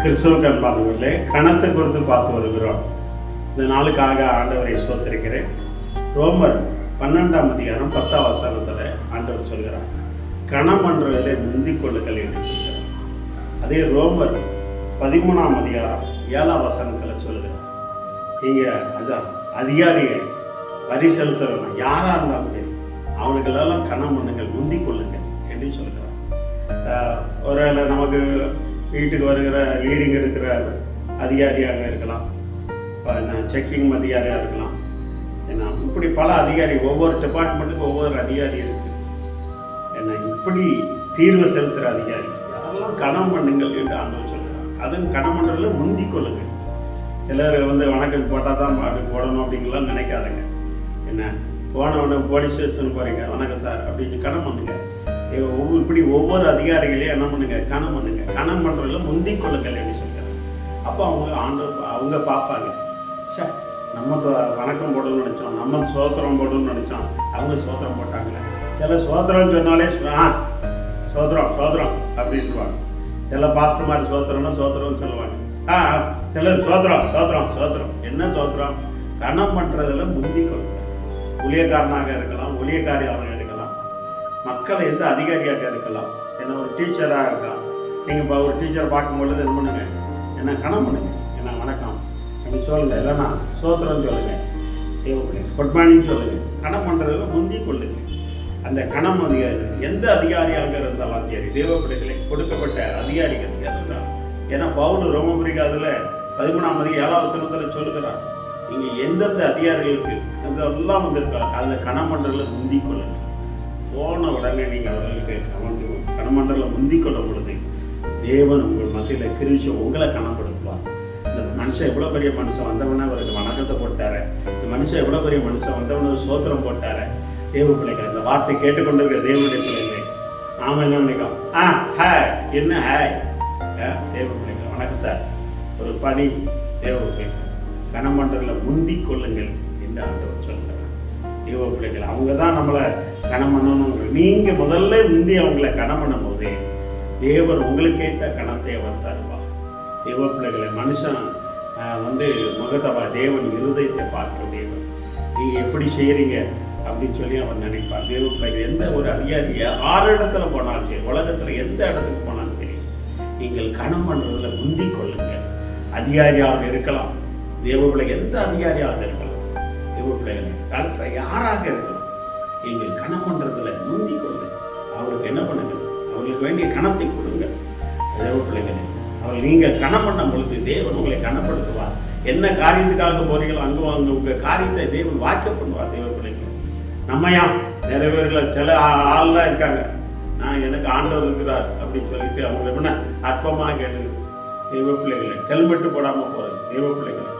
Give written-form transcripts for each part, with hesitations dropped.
கிறிஸ்துவுக்கு அன்பானவர்களே, கணத்தை குறித்து பார்த்து வருகிறோம். இந்த நாளுக்காக ஆண்டவரை ஸ்தோத்திரிக்கிறேன். ரோமர் 12ஆம் அதிகாரம் 10ஆம் வசனத்தில் ஆண்டவர் சொல்கிறார், கணம் என்றதிலே முந்திக் கொள்ளுங்கள் என்று சொல்கிறார். அதே ரோமர் 13ஆம் அதிகாரம் 7ஆம் வசனத்தில் சொல்கிறார், நீங்கள் அதான் அதிகாரிகள் வரி செலுத்துறவங்க யாராக இருந்தாலும் சரி அவனுங்களெல்லாம் கணம் பண்ணுங்கள், முந்திக் கொள்ளுங்கள் என்று சொல்கிறார். ஒரு நமக்கு வீட்டுக்கு வருகிற லீடிங் எடுக்கிற அதிகாரியாக இருக்கலாம், செக்கிங் அதிகாரியாக இருக்கலாம், ஏன்னா இப்படி பல அதிகாரி, ஒவ்வொரு டிபார்ட்மெண்ட்டுக்கும் ஒவ்வொரு அதிகாரி இருக்கு. ஏன்னா இப்படி தீர்வு செலுத்துகிற அதிகாரி யாரெல்லாம் கணம் பண்ணுங்கள் என்று ஆண்டவர் சொல்கிறார். அதுவும் கணம் பண்ணுறதுல முந்திக் கொள்ளுங்கள். சிலர் வணக்கம் போட்டால் தான் அப்படி போடணும் அப்படிங்கலாம் நினைக்காதுங்க. என்ன போனவொடனே போலீஸ் ஸ்டேஷன் போகிறீங்க, வணக்கம் சார் அப்படின்னு கணம் பண்ணுங்க. இப்படி ஒவ்வொரு அதிகாரிகளையும் என்ன பண்ணுங்க, கணம் பண்ணுங்க. கணம் பண்ணுறதுல முந்திக் கொள்ளுங்கள் என்று சொல்கிறார். அப்போ அவங்க பார்ப்பாங்க, சார் நம்ம வணக்கம் போடணும்னு நினச்சோம், நம்ம சோத்திரம் போடணும்னு நினச்சோம், அவங்க சோத்திரம் போட்டாங்க. சில சோத்திரம் சொன்னாலே சோத்திரம் சோத்திரம் அப்படின்ட்டுவாங்க. சில பாஸ்டர் மாதிரி சோத்திரம்னா சோத்திரம்னு சொல்லுவாங்க. சிலர் சோத்திரம் சோத்திரம் சோத்திரம். என்ன சோத்திரம்? கணம் பண்ணுறதுல முந்திக் கொள்ளுங்கள். ஊழியக்காரனாக இருக்கலாம், ஊழியக்காரியாக இருக்கலாம், மக்களை எந்த அதிகாரியாக இருக்கலாம், என்ன ஒரு டீச்சராக இருக்கலாம். நீங்கள் இப்போ ஒரு டீச்சரை பார்க்கும்பொழுது என்ன பண்ணுங்க, என்ன கணம் பண்ணுங்க, என்ன வணக்கம் அப்படின்னு சொல்லுங்கள், இல்லைன்னா சோத்திரம் சொல்லுங்கள், குட் மார்னிங் சொல்லுங்கள். கணம் பண்ணுறதுல முந்திக் கொள்ளுங்க. அந்த கணம் அதிகாரி எந்த அதிகாரியாக இருந்தாலும் சரி, தேவ பிள்ளைகளை கொடுக்கப்பட்ட அதிகாரிகள் இருந்தால், ஏன்னா பவுல் ரோமபுரிகாதில் 13ஆம் அதிகாரம் 7ஆம் வசனத்தில் சொல்லுகிறார், நீங்கள் எந்தெந்த அதிகாரிகளுக்கு எல்லாம் வந்திருக்காங்க அதில் கணம் பண்ணுறதுல முந்திக் கொள்ளுங்க. போன உடனே நீங்கள் அவர்களுக்கு கணமண்டல முந்திக் கொள்ளும் பொழுது தேவன் உங்கள் மத்தியில் கிரிச்சு உங்களை கணப்படுத்துவார். இந்த மனுஷன் எவ்வளோ பெரிய மனுஷன் வந்தவனே அவருக்கு வணக்கத்தை போட்டாரு, இந்த மனுஷன் எவ்வளோ பெரிய மனுஷன் வந்தவன சோத்திரம் போட்டாரு. தேவ பிள்ளைகள் இந்த வார்த்தை கேட்டுக்கொண்டிருக்கிற தேவனுடைய பிள்ளைகளை நாம என்ன நினைக்கிறோம், ஹாய் என்ன ஹாய் தேவ பிள்ளைகள் வணக்கம் சார் ஒரு பணி. தேவ பிள்ளைகள் கணமண்டல முந்திக் கொள்ளுங்கள் என்று ஆண்டவர் சொல்கிறார். தேவ பிள்ளைகள் அவங்க தான் நம்மளை கணம் பண்ணணும். நீங்கள் முதல்ல முந்தி அவங்கள கணம் பண்ணும் போதே தேவன் உங்களுக்கேற்ற கணத்தை அவர் தருவார். தேவ பிள்ளைகளை மனுஷன் முகத்தவா தேவன் இருதயத்தை பார்க்கிற தேவன். நீங்கள் எப்படி செய்கிறீங்க அப்படின்னு சொல்லி அவர் நினைப்பார். தேவ பிள்ளைகள் எந்த ஒரு அதிகாரி 6 இடத்துல போனாலும் சரி, உலகத்தில் எந்த இடத்துக்கு போனாலும் சரி, நீங்கள் கணம் பண்ணுறதுல முந்திக் கொள்ளுங்கள். அதிகாரியாக இருக்கலாம், தேவ பிள்ளை எந்த அதிகாரியாக இருக்கலாம், தேவ பிள்ளைகளை காலத்தில் யாராக இருக்கலாம், நீங்கள் கணம் பண்ணுறதுல முந்திக் கொள்ளுங்கள். அவருக்கு என்ன பண்ணுங்கள், அவர்களுக்கு வேண்டிய கணத்தை கொடுங்க. தேவ பிள்ளைகளை அவர்கள் நீங்கள் கணம் பண்ணும் பொழுது தேவன் உங்களை கணப்படுத்துவார். என்ன காரியத்துக்காக போறீங்களோ அங்கே உங்கள் காரியத்தை தேவன் வாய்க்க பண்ணுவார். தேவ பிள்ளைகள் நம்மையா நிறைய பேர்கள் சில ஆள்லாம் இருக்காங்க, எனக்கு ஆண்டவர் இருக்கிறார் அப்படின்னு சொல்லிட்டு அவங்க என்ன அற்பமாக கேட்டு தேவ பிள்ளைகளை ஹெல்மெட்டு போடாமல் போகிறது. தேவ பிள்ளைகளை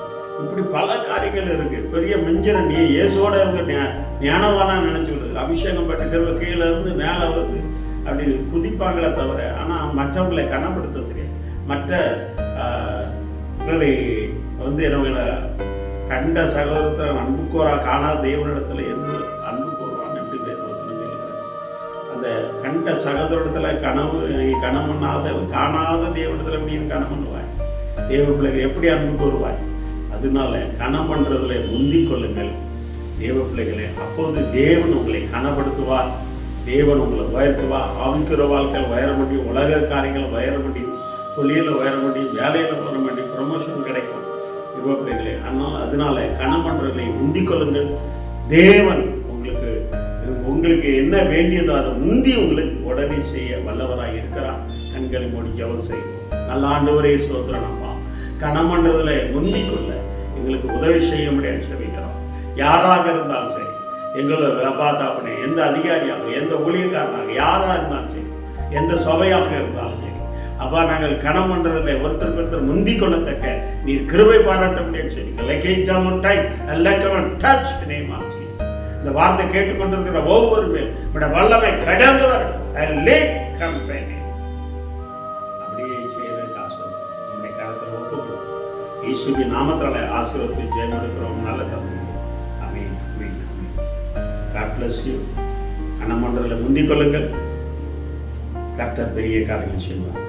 இப்படி பல காரியங்கள் இருக்கு. பெரிய மிஞ்சின இயேசுவோட அவங்க ஞானவானா நினைச்சு விடுது. அபிஷேகம் பற்றி சில கீழே இருந்து மேலே வருது அப்படி குதிப்பாங்களே தவிர, ஆனால் மற்றவங்களை கனப்படுத்த தெரியாது. மற்ற என்னவங்களை கண்ட சகோதரத்தை அன்பு கோரா காணாத தேவனிடத்துல இருந்து அன்பு கோருவான் எப்படி பேச வசனம் சொல்லுகிறது. அந்த கண்ட சகோதரத்தில் கணம் பண்ணாத காணாத தேவனிடத்துல எப்படின்னு கணம் பண்ணுவாய், தேவ பிள்ளைகள் எப்படி அன்பு கோருவாய். அதனால கணம் பண்ணுறதுல முந்திக் கொள்ளுங்கள் தேவ பிள்ளைகளே. அப்போது தேவன் உங்களை கனப்படுத்துவார், தேவன் உங்களை உயர்த்துவார். ஆவிக்கிற வாழ்க்கையில் உயர முடியும், உலக காரியங்கள் உயர முடியும், தொழிலில் உயர முடியும், வேலையில் உயர முடியும், ப்ரமோஷன் கிடைக்கும் தேவ பிள்ளைகளே. அதனால கணம் பண்ணுறதை முந்திக் கொள்ளுங்கள். தேவன் உங்களுக்கு என்ன வேண்டியதோ அதை முந்தி உங்களுக்கு உடனே செய்ய வல்லவராக இருக்கிறார். கண்களை மூடி ஜெபம் செய்யும். நல்ல ஆண்டவரே ஸ்தோத்திரம்ப்பா, கணம் பண்ணுறதுல முந்திக் கொள்ள எங்களுக்கு உதவி செய்ய முடியாது சொல்லிக்கிறோம். யாராக இருந்தாலும் சரி, எங்களை பார்த்தாப்பனே எந்த அதிகாரியாக, எந்த ஊழியக்காரனாக யாராக இருந்தாலும் சரி, எந்த சபையாக இருந்தாலும் சரி, அப்பா நாங்கள் கணம் பண்ணுறதில்லை ஒருத்தருக்கு முந்திக் கொள்ளத்தக்க நீர் கிருபை பாராட்ட முடியாது சொல்லிக்கிறோம். இந்த வார்த்தை கேட்டுக்கொண்டிருக்கிற ஒவ்வொருமே வல்லமை கடந்து வரும். அப்படியே செய்யறதுக்கு ஆசிர்வாதம் நம்முடைய காலத்தில் ஒப்புக்கொள்ளும். இயேசுவின் நாமத்தால ஆசீர்வாதத்தை ஜெயம் எடுக்கிறோம். நல்ல தந்தை, ஆமென் ஆமென் ஆமென். God bless you. கணம் பண்ணுறதுல முந்திக் கொள்ளுங்கள். கர்த்தர் பெரிய காரியங்கள் செய்வார்.